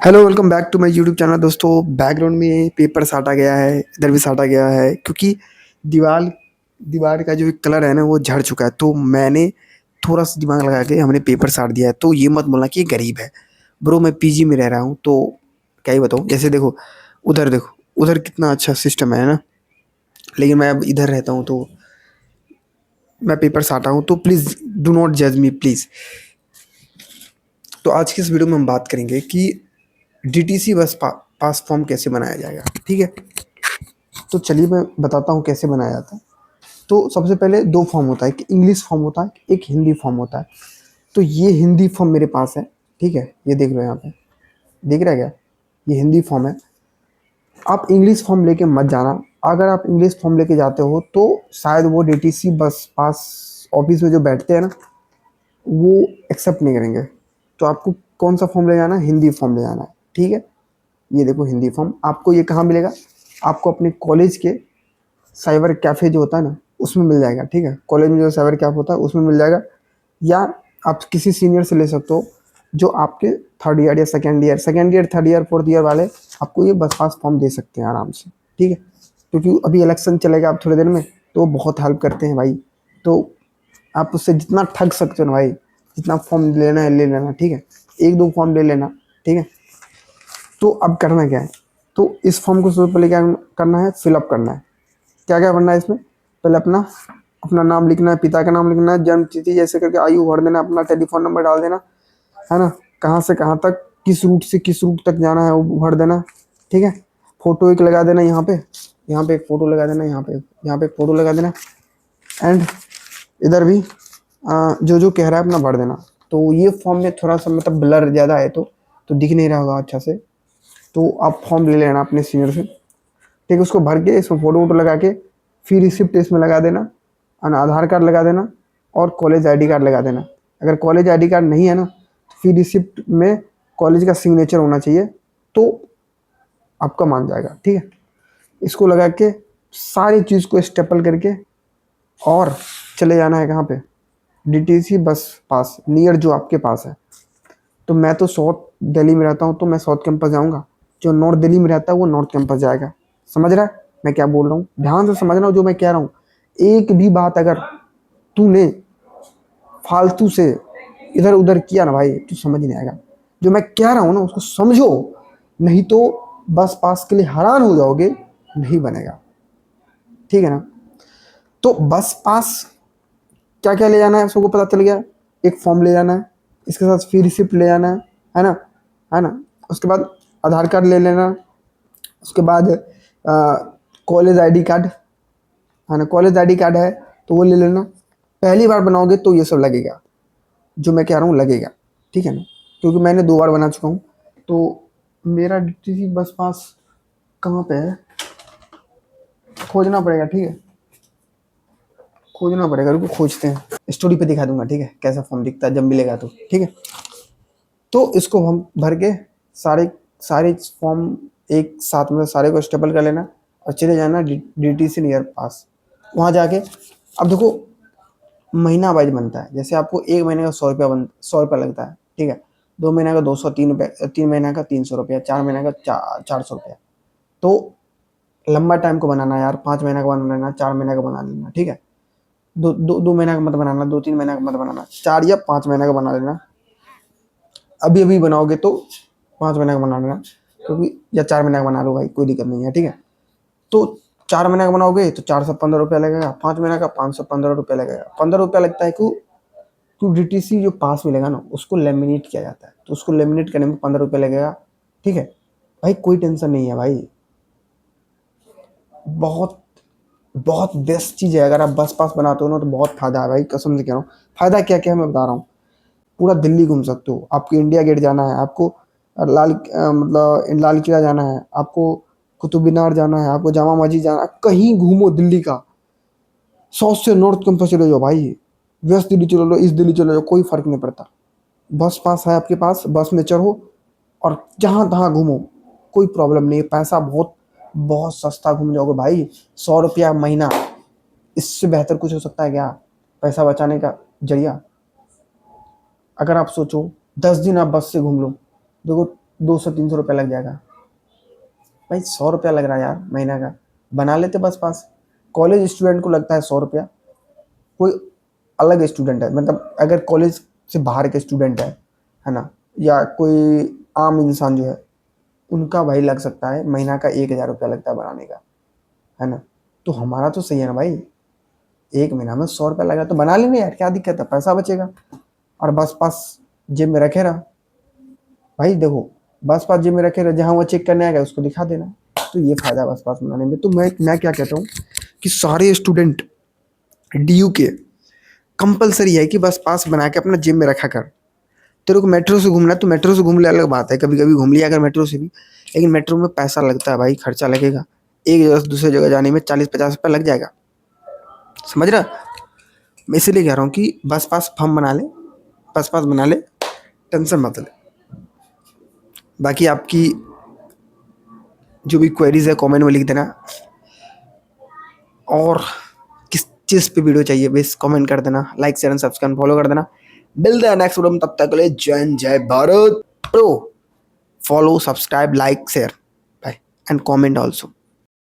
Hello welcome back to my YouTube channel. दोस्तों, background में paper साटा गया है, इधर भी साटा गया है क्योंकि दीवार दीवार का जो कलर है ना वो झड़ चुका है। तो मैंने थोड़ा सा दिमाग लगा के हमने पेपर साट दिया है। तो ये मत बोलना कि ये गरीब है। ब्रो, मैं पीजी में रह रहा हूँ तो क्या ही बताऊँ। जैसे देखो उधर कितना अच्छा सिस्टम है ना, लेकिन मैं अब इधर रहता हूँ तो मैं पेपर साटा हूँ। तो प्लीज़ डू नॉट जज मी प्लीज़। तो आज की इस वीडियो में हम बात करेंगे कि डीटीसी पास फॉर्म कैसे बनाया जाएगा। ठीक है, तो चलिए मैं बताता हूँ कैसे बनाया जाता है। तो सबसे पहले दो फॉर्म होता है, एक इंग्लिश फॉर्म होता है, एक हिंदी फॉर्म होता है। तो ये हिंदी फॉर्म मेरे पास है। ठीक है, ये देख लो यहाँ पे, दिख रहा है क्या? ये हिंदी फॉर्म है। आप इंग्लिश फॉर्म लेके मत जाना। अगर आप इंग्लिश फॉर्म लेके जाते हो तो शायद वो डीटीसी बस पास ऑफिस में जो बैठते हैं ना, वो एक्सेप्ट नहीं करेंगे। तो आपको कौन सा फॉर्म ले जाना है? हिंदी फॉर्म ले जाना है। ठीक है, ये देखो हिंदी फॉर्म। आपको ये कहाँ मिलेगा? आपको अपने कॉलेज के साइबर कैफ़े जो होता है ना, उसमें मिल जाएगा। ठीक है, कॉलेज में जो साइबर कैफ़े होता है उसमें मिल जाएगा, या आप किसी सीनियर से ले सकते हो जो आपके थर्ड ईयर या second year third year fourth year वाले आपको ये बस पास फॉर्म दे सकते हैं आराम से। ठीक है, क्योंकि अभी इलेक्शन चलेगा अब थोड़ी देर में, तो वो बहुत हेल्प करते हैं भाई। तो आप उससे जितना ठग सकते हो ना भाई, जितना फॉर्म लेना है ले लेना। ठीक है, एक दो फॉर्म ले लेना। ठीक है, तो अब करना क्या है? तो इस फॉर्म को सबसे पहले क्या करना है? फिलअप करना है। क्या क्या भरना है इसमें? पहले अपना अपना नाम लिखना है, पिता का नाम लिखना है, जन्म तिथि जैसे करके आयु भर देना, अपना टेलीफोन नंबर डाल देना है ना, कहाँ से कहाँ तक, किस रूट से किस रूट तक जाना है वो भर देना। ठीक है, फोटो एक लगा देना यहाँ पे एक फोटो लगा देना, यहाँ पे एक फोटो लगा देना। एंड इधर भी जो जो कह रहा है अपना भर देना। तो ये फॉर्म में थोड़ा सा मतलब ब्लर ज़्यादा है तो दिख नहीं रहा होगा अच्छा से। तो आप फॉर्म ले लेना अपने सीनियर से। ठीक है, उसको भर के इसमें फ़ोटो वोटो लगा के फिर रिसिप्ट इसमें लगा देना, और आधार कार्ड लगा देना, और कॉलेज आईडी कार्ड लगा देना। अगर कॉलेज आईडी कार्ड नहीं है ना, तो फिर रिसिप्ट में कॉलेज का सिग्नेचर होना चाहिए, तो आपका मान जाएगा। ठीक है, इसको लगा के सारी चीज़ को स्टेपल करके और चले जाना है कहाँ पे? डीटीसी बस पास नियर जो आपके पास है। तो मैं तो साउथ दिल्ली में रहता हूँ तो मैं साउथ कैंपस जाऊँगा, जो नॉर्थ दिल्ली में रहता है वो नॉर्थ कैंपस जाएगा। समझ रहा है मैं क्या बोल रहा हूँ? ध्यान से समझना जो मैं कह रहा हूँ। एक भी बात अगर तूने फालतू से इधर उधर किया ना भाई, तो समझ नहीं आएगा। जो मैं कह रहा हूँ ना उसको समझो, नहीं तो बस पास के लिए हैरान हो जाओगे, नहीं बनेगा। ठीक है ना? तो बस पास क्या क्या ले जाना है सबको पता चल गया। एक फॉर्म ले जाना है, इसके साथ फी रिसिप्ट ले जाना है ना, है ना। उसके बाद आधार कार्ड ले लेना। उसके बाद कॉलेज आईडी कार्ड, है ना, कॉलेज आईडी कार्ड है तो वो ले लेना। पहली बार बनाओगे तो ये सब लगेगा, जो मैं कह रहा हूँ लगेगा। ठीक है ना, क्योंकि मैंने दो बार बना चुका हूँ। तो मेरा डीटीसी बस पास कहाँ पे है, खोजना पड़ेगा। ठीक है, खोजना पड़ेगा, रुको खोजते हैं। स्टोरी पे दिखा दूंगा, ठीक है, कैसा फॉर्म दिखता है जब मिलेगा तो। ठीक है, तो इसको हम भर के सारे सारे फॉर्म एक साथ में सारे को स्टेपल कर लेना, और चले जाना डीटीसी नियर पास। वहाँ जाके अब देखो महीना वाइज बनता है। जैसे आपको एक महीने का 100 रुपया लगता है। ठीक है, 2 महीने का 200, 3 रुपये, 3 महीने का 300 रुपया, 4 महीने का 400 रुपया। तो लंबा टाइम को बनाना है यार, 5 महीने का बना लेना, 4 महीने का बना लेना। ठीक है, 2 महीने का मत बनाना, 2-3 महीने का मत बनाना, 4 या 5 महीने का बना लेना। अभी अभी बनाओगे तो 5 महीने का बना लेना, क्योंकि या 4 महीने का बना लो भाई, कोई दिक्कत नहीं है। ठीक है, तो 4 महीने का बनाओगे तो 415 रुपया लगेगा, 5 महीने का 515 रुपया लगेगा। 15 रुपया लगता है क्यों डीटीसी जो पास मिलेगा ना उसको लेमिनेट किया जाता है, तो उसको लेमिनेट करने में 15 रुपया लगेगा। ठीक है भाई, कोई टेंशन नहीं है भाई, बहुत बहुत बेस्ट चीज़ है। अगर आप बस पास बनाते हो ना तो बहुत फायदा है भाई, कसम से कह रहा हूँ। फायदा क्या क्या है मैं बता रहा हूँ। पूरा दिल्ली घूम सकते हो। आपको इंडिया गेट जाना है, आपको मतलब लाल किला जाना है, आपको कुतुब मीनार जाना है, आपको जामा मस्जिद जाना है, कहीं घूमो दिल्ली का। साउथ से नॉर्थ कैंपस चले जाओ भाई, वेस्ट दिल्ली चले लो, ईस्ट दिल्ली चले जाओ, कोई फर्क नहीं पड़ता। बस पास है आपके पास, बस में चढ़ो और जहाँ तहाँ घूमो, कोई प्रॉब्लम नहीं है। पैसा बहुत बहुत सस्ता घूम जाओगे भाई। 100 रुपया महीना, इससे बेहतर कुछ हो सकता है क्या पैसा बचाने का जरिया? अगर आप सोचो 10 दिन आप बस से घूम लो, देखो 200-300 रुपया लग जाएगा। भाई 100 रुपया लग रहा है यार महीना का, बना लेते बस पास। कॉलेज स्टूडेंट को लगता है 100 रुपया, कोई अलग स्टूडेंट है, मतलब अगर कॉलेज से बाहर के स्टूडेंट है ना, या कोई आम इंसान जो है, उनका भाई लग सकता है महीना का 1,000 रुपया लगता है बनाने का, है ना। तो हमारा तो सही है ना भाई, एक महीना में 100 रुपया लगा तो बना लेंगे यार, क्या दिक्कत है, पैसा बचेगा। और बस पास जेब में रखे रहा। भाई देखो, बस पास जेब में रखे रहा, जहाँ वो चेक करने आएगा उसको दिखा देना। तो ये फायदा है बस पास बनाने में। तो मैं क्या कहता हूँ कि सारे स्टूडेंट डीयू के कंपलसरी है कि बस पास बना के अपना जेब में रखा कर। तेरे को मेट्रो से घूमना है तो मेट्रो से घूम ले, अलग बात है, कभी कभी घूम लिया अगर मेट्रो से भी, लेकिन मेट्रो में पैसा लगता है भाई, खर्चा लगेगा। एक जगह से दूसरी जगह जाने में 40-50 रुपया लग जाएगा, समझ रहा। मैं इसीलिए कह रहा हूँ कि बस पास फॉर्म बना ले, बस पास बना ले, टेंशन मत ले। बाकी आपकी जो भी क्वेरीज है कमेंट में लिख देना, और किस चीज़ पे वीडियो चाहिए बस कमेंट कर देना, like share and subscribe follow कर देना। मिलते हैं नेक्स्ट वीडियो में, तब तक के लिए जय Bharat. Pro follow subscribe like share bye and comment also.